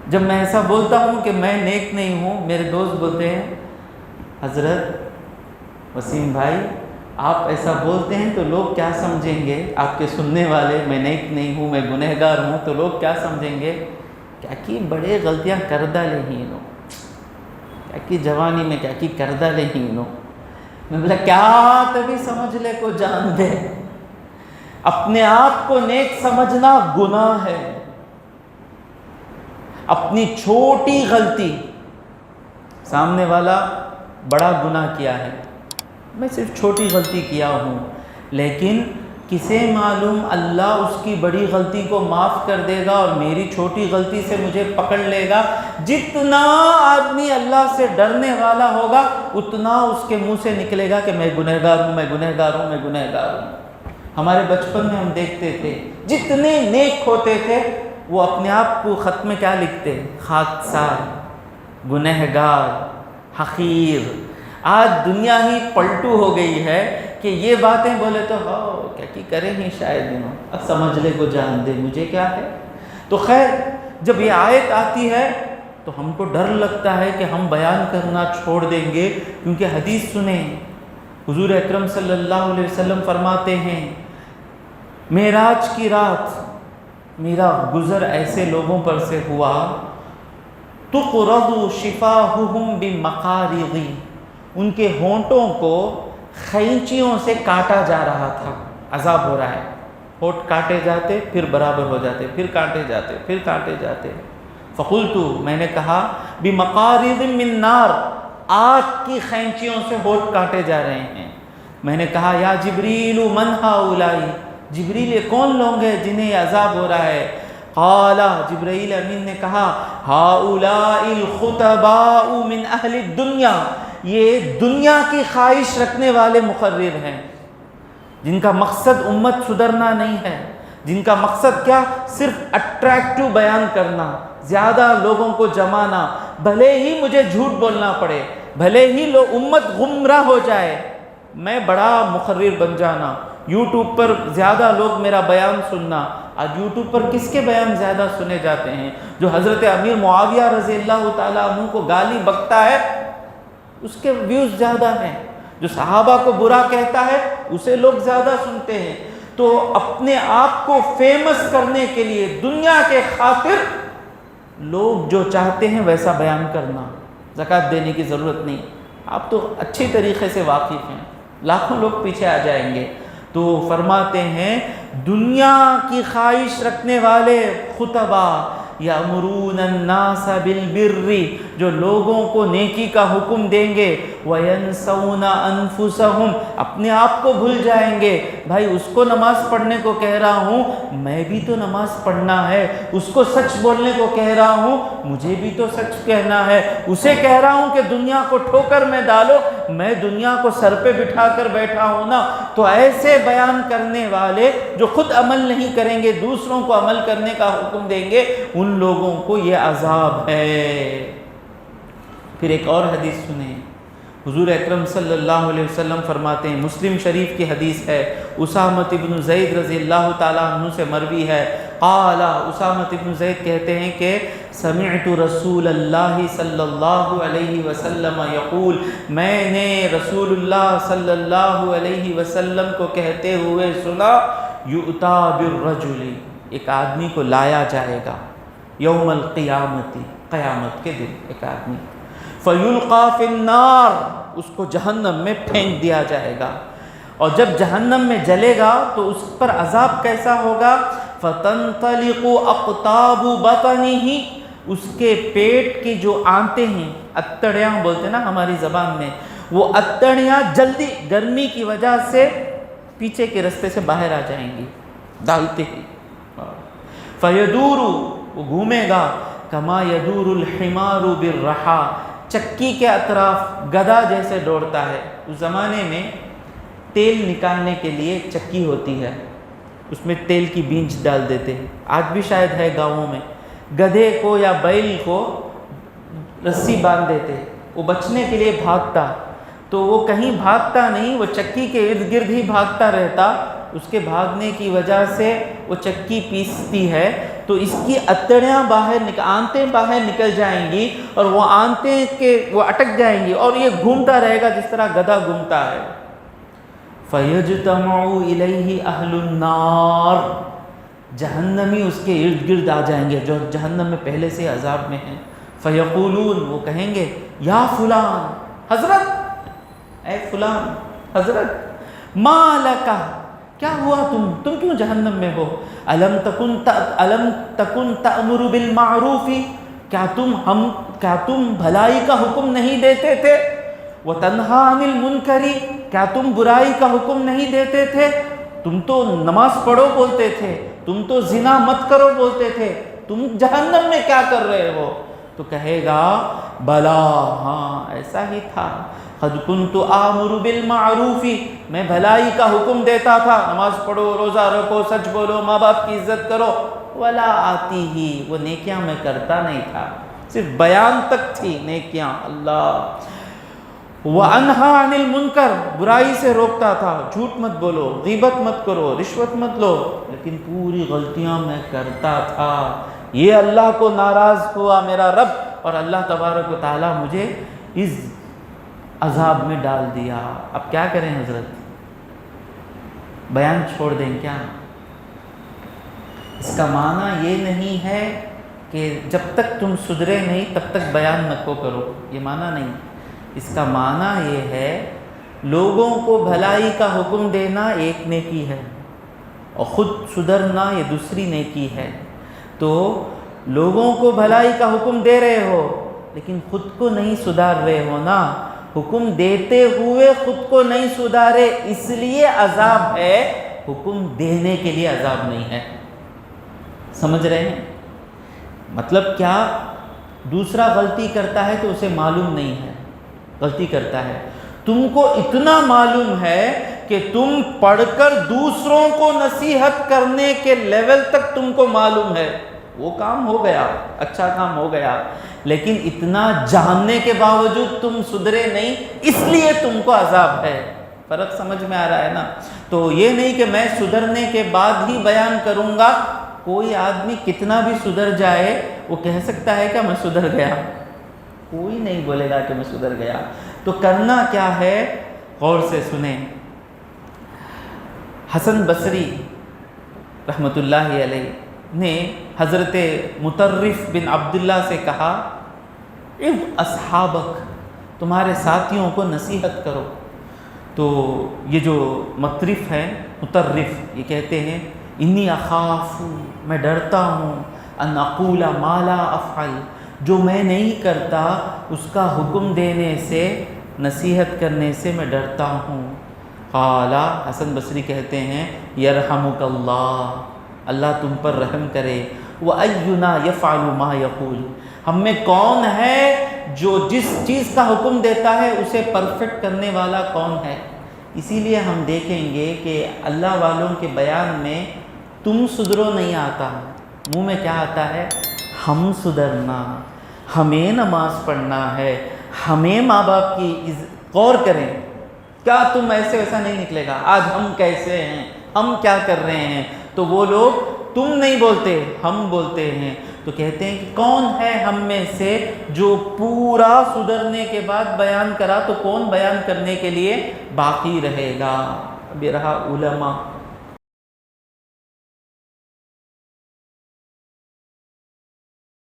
جب میں ایسا بولتا ہوں کہ میں نیک نہیں ہوں، میرے دوست بولتے ہیں حضرت وسیم بھائی آپ ایسا بولتے ہیں تو لوگ کیا سمجھیں گے، آپ کے سننے والے، میں نیک نہیں ہوں، میں گنہگار ہوں، تو لوگ کیا سمجھیں گے، کیا کی بڑے غلطیاں کردہ لہینو، کیا کی جوانی میں کیا کی کردہ لہینو۔ میں بولا کیا تبھی سمجھ لے کو جان دے، اپنے آپ کو نیک سمجھنا گناہ ہے۔ اپنی چھوٹی غلطی، سامنے والا بڑا گناہ کیا ہے، میں صرف چھوٹی غلطی کیا ہوں، لیکن کسے معلوم اللہ اس کی بڑی غلطی کو معاف کر دے گا اور میری چھوٹی غلطی سے مجھے پکڑ لے گا۔ جتنا آدمی اللہ سے ڈرنے والا ہوگا اتنا اس کے منہ سے نکلے گا کہ میں گنہگار ہوں، میں گنہگار ہوں، میں گنہگار ہوں۔ ہمارے بچپن میں ہم دیکھتے تھے جتنے نیک ہوتے تھے وہ اپنے آپ کو خط میں کیا لکھتے، خاکسار، گنہگار، حقیر۔ آج دنیا ہی پلٹو ہو گئی ہے کہ یہ باتیں بولے تو کیا کی کریں ہی شاید انہوں، اب سمجھ لے کو جان دے، مجھے کیا ہے۔ تو خیر جب یہ آیت آتی ہے تو ہم کو ڈر لگتا ہے کہ ہم بیان کرنا چھوڑ دیں گے، کیونکہ حدیث سنیں، حضور اکرم صلی اللہ علیہ وسلم فرماتے ہیں معراج کی رات میرا گزر ایسے لوگوں پر سے ہوا تقرض شفاہہم بمقارض، ان کے ہونٹوں کو خینچیوں سے کاٹا جا رہا تھا، عذاب ہو رہا ہے، ہونٹ کاٹے جاتے پھر برابر ہو جاتے، پھر کاٹے جاتے، پھر کاٹے جاتے۔ فقلت، میں نے کہا بمقارض من نار، آگ کی خینچیوں سے ہونٹ کاٹے جا رہے ہیں۔ میں نے کہا یا جبریل من ہؤلاء، جبریل یہ کون لوگ ہیں جنہیں یہ عذاب ہو رہا ہے؟ قال، جبرائیل امین نے کہا ہؤلاء الخطباء من اہل الدنیا، یہ دنیا کی خواہش رکھنے والے مقرر ہیں، جن کا مقصد امت سدھرنا نہیں ہے، جن کا مقصد کیا، صرف اٹریکٹو بیان کرنا، زیادہ لوگوں کو جمانا، بھلے ہی مجھے جھوٹ بولنا پڑے، بھلے ہی امت گمراہ ہو جائے، میں بڑا مقرر بن جانا، یوٹیوب پر زیادہ لوگ میرا بیان سننا۔ آج یوٹیوب پر کس کے بیان زیادہ سنے جاتے ہیں؟ جو حضرت امیر معاویہ رضی اللہ تعالیٰ عنہ کو گالی بکتا ہے اس کے ویوز زیادہ ہیں، جو صحابہ کو برا کہتا ہے اسے لوگ زیادہ سنتے ہیں۔ تو اپنے آپ کو فیمس کرنے کے لیے دنیا کے خاطر لوگ جو چاہتے ہیں ویسا بیان کرنا، زکوٰۃ دینے کی ضرورت نہیں، آپ تو اچھی طریقے سے واقف ہیں، لاکھوں لوگ پیچھے آ جائیں گے۔ تو فرماتے ہیں دنیا کی خواہش رکھنے والے خطبہ یأمرون الناس بالبر، جو لوگوں کو نیکی کا حکم دیں گے، وینسون انفسہم، اپنے آپ کو بھول جائیں گے۔ بھائی اس کو نماز پڑھنے کو کہہ رہا ہوں، میں بھی تو نماز پڑھنا ہے، اس کو سچ بولنے کو کہہ رہا ہوں، مجھے بھی تو سچ کہنا ہے، اسے کہہ رہا ہوں کہ دنیا کو ٹھوکر میں ڈالو، میں دنیا کو سر پہ بٹھا کر بیٹھا ہوں نا۔ تو ایسے بیان کرنے والے جو خود عمل نہیں کریں گے، دوسروں کو عمل کرنے کا حکم دیں گے، ان لوگوں کو یہ عذاب ہے۔ پھر ایک اور حدیث سنیں، حضور اکرم صلی اللہ علیہ وسلم فرماتے ہیں، مسلم شریف کی حدیث ہے، اسامہ بن زید رضی اللہ تعالیٰ عنہ سے مروی ہے، قال، اسامہ بن زید کہتے ہیں کہ سمعت رسول اللہ صلی اللہ علیہ وسلم یقول، میں نے رسول اللہ صلی اللہ علیہ وسلم کو کہتے ہوئے سنا، یؤتی بالرجل، ایک آدمی کو لایا جائے گا، یوم القیامت، قیامت کے دن ایک آدمی، فیلقی فی النار، اس کو جہنم میں پھینک دیا جائے گا، اور جب جہنم میں جلے گا تو اس پر عذاب کیسا ہوگا، فتنطلق اقطاب بطنہ، اس کے پیٹ کی جو آنتیں ہیں، اتڑیاں بولتے ہیں نا ہماری زبان میں، وہ اتڑیاں جلدی گرمی کی وجہ سے پیچھے کے رستے سے باہر آ جائیں گی ڈالتے ہی، فیدور، وہ گھومے گا، کما یدور الحمار بالرحا، چکی کے اطراف گدھا جیسے دوڑتا ہے۔ اس زمانے میں تیل نکالنے کے لیے چکی ہوتی ہے، اس میں تیل کی بینچ ڈال دیتے ہیں، آج بھی شاید ہے گاؤں میں، گدھے کو یا بیل کو رسی باندھ دیتے، وہ بچنے کے لیے بھاگتا، تو وہ کہیں بھاگتا نہیں، وہ چکی کے ارد گرد ہی بھاگتا رہتا، اس کے بھاگنے کی وجہ سے وہ چکی پیستی ہے، تو اس کی اتڑیاں آنتیں باہر نکل جائیں گی اور وہ آنتیں وہ اٹک جائیں گی اور یہ گھومتا رہے گا جس طرح گدھا گھومتا ہے. فَيَجْتَمَعُ إِلَيْهِ أَهْلُ النَّارِ جہنمی اس کے ارد گرد آ جائیں گے جو جہنم میں پہلے سے عذاب میں ہیں. فَيَقُولُونَ وہ کہیں گے یا فلان حضرت اے فلان حضرت ما لکا کیا ہوا تم کیوں جہنم میں ہو؟ الم تکن تأمر بالمعروف کیا تم بھلائی کا حکم نہیں دیتے تھے؟ وتنہا عن المنکر کیا تم برائی کا حکم نہیں دیتے تھے؟ تم تو نماز پڑھو بولتے تھے، تم تو زنا مت کرو بولتے تھے، تم جہنم میں کیا کر رہے ہو؟ تو کہے گا بلا ہاں ایسا ہی تھا. قد كنت آمر بالمعروف میں بھلائی کا حکم دیتا تھا، نماز پڑھو، روزہ رکھو، سچ بولو، ماں باپ کی عزت کرو. ولا آتی ہی وہ نیکیاں میں کرتا نہیں تھا، صرف بیان تک تھی نیکیاں. اللہ وانہا عن المنکر برائی سے روکتا تھا، جھوٹ مت بولو، غیبت مت کرو، رشوت مت لو، لیکن پوری غلطیاں میں کرتا تھا. یہ اللہ کو ناراض ہوا میرا رب اور اللہ تبارک و تعالیٰ مجھے اس عذاب میں ڈال دیا. اب کیا کریں حضرت؟ بیان چھوڑ دیں کیا؟ اس کا معنی یہ نہیں ہے کہ جب تک تم سدھرے نہیں تب تک بیان نہ کرو، یہ معنی نہیں. اس کا معنی یہ ہے لوگوں کو بھلائی کا حکم دینا ایک نیکی ہے اور خود سدھرنا یہ دوسری نیکی ہے. تو لوگوں کو بھلائی کا حکم دے رہے ہو لیکن خود کو نہیں سدھار رہے ہو نا. حکم دیتے ہوئے خود کو نہیں سدھارے اس لیے عذاب ہے، حکم دینے کے لیے عذاب نہیں ہے. سمجھ رہے ہیں مطلب کیا؟ دوسرا غلطی کرتا ہے تو اسے معلوم نہیں ہے غلطی کرتا ہے، تم کو اتنا معلوم ہے کہ تم پڑھ کر دوسروں کو نصیحت کرنے کے لیول تک تم کو معلوم ہے، وہ کام ہو گیا، اچھا کام ہو گیا. لیکن اتنا جاننے کے باوجود تم سدھرے نہیں اس لیے تم کو عذاب ہے. فرق سمجھ میں آ رہا ہے نا؟ تو یہ نہیں کہ میں سدھرنے کے بعد ہی بیان کروں گا. کوئی آدمی کتنا بھی سدھر جائے وہ کہہ سکتا ہے کہ میں سدھر گیا؟ کوئی نہیں بولے گا کہ میں سدھر گیا. تو کرنا کیا ہے؟ غور سے سنیں. حسن بصری رحمۃ اللہ علیہ نے حضرت مطرف بن عبداللہ سے کہا اصحابک تمہارے ساتھیوں کو نصیحت کرو. تو یہ جو مطرف ہے مطرف یہ کہتے ہیں انی اخاف میں ڈرتا ہوں ان اقول ما لا افعل جو میں نہیں کرتا اس کا حکم دینے سے نصیحت کرنے سے میں ڈرتا ہوں. قال حسن بصری کہتے ہیں یرحمک اللہ اللہ تم پر رحم کرے. وَأَيُّنَا يَفْعَلُ مَا يَقُولُ ہم میں کون ہے جو جس چیز کا حکم دیتا ہے اسے پرفیکٹ کرنے والا کون ہے. اسی لیے ہم دیکھیں گے کہ اللہ والوں کے بیان میں تم سدھرو نہیں آتا، منہ میں کیا آتا ہے؟ ہم سدھرنا، ہمیں نماز پڑھنا ہے، ہمیں ماں باپ کی غور کریں. کیا تم ایسے ویسا نہیں نکلے گا. آج ہم کیسے ہیں، ہم کیا کر رہے ہیں، تو وہ لوگ تم نہیں بولتے ہم بولتے ہیں. تو کہتے ہیں کہ کون ہے ہم میں سے جو پورا سدھرنے کے بعد بیان کرا، تو کون بیان کرنے کے لیے باقی رہے گا؟ اب یہ رہا علماء.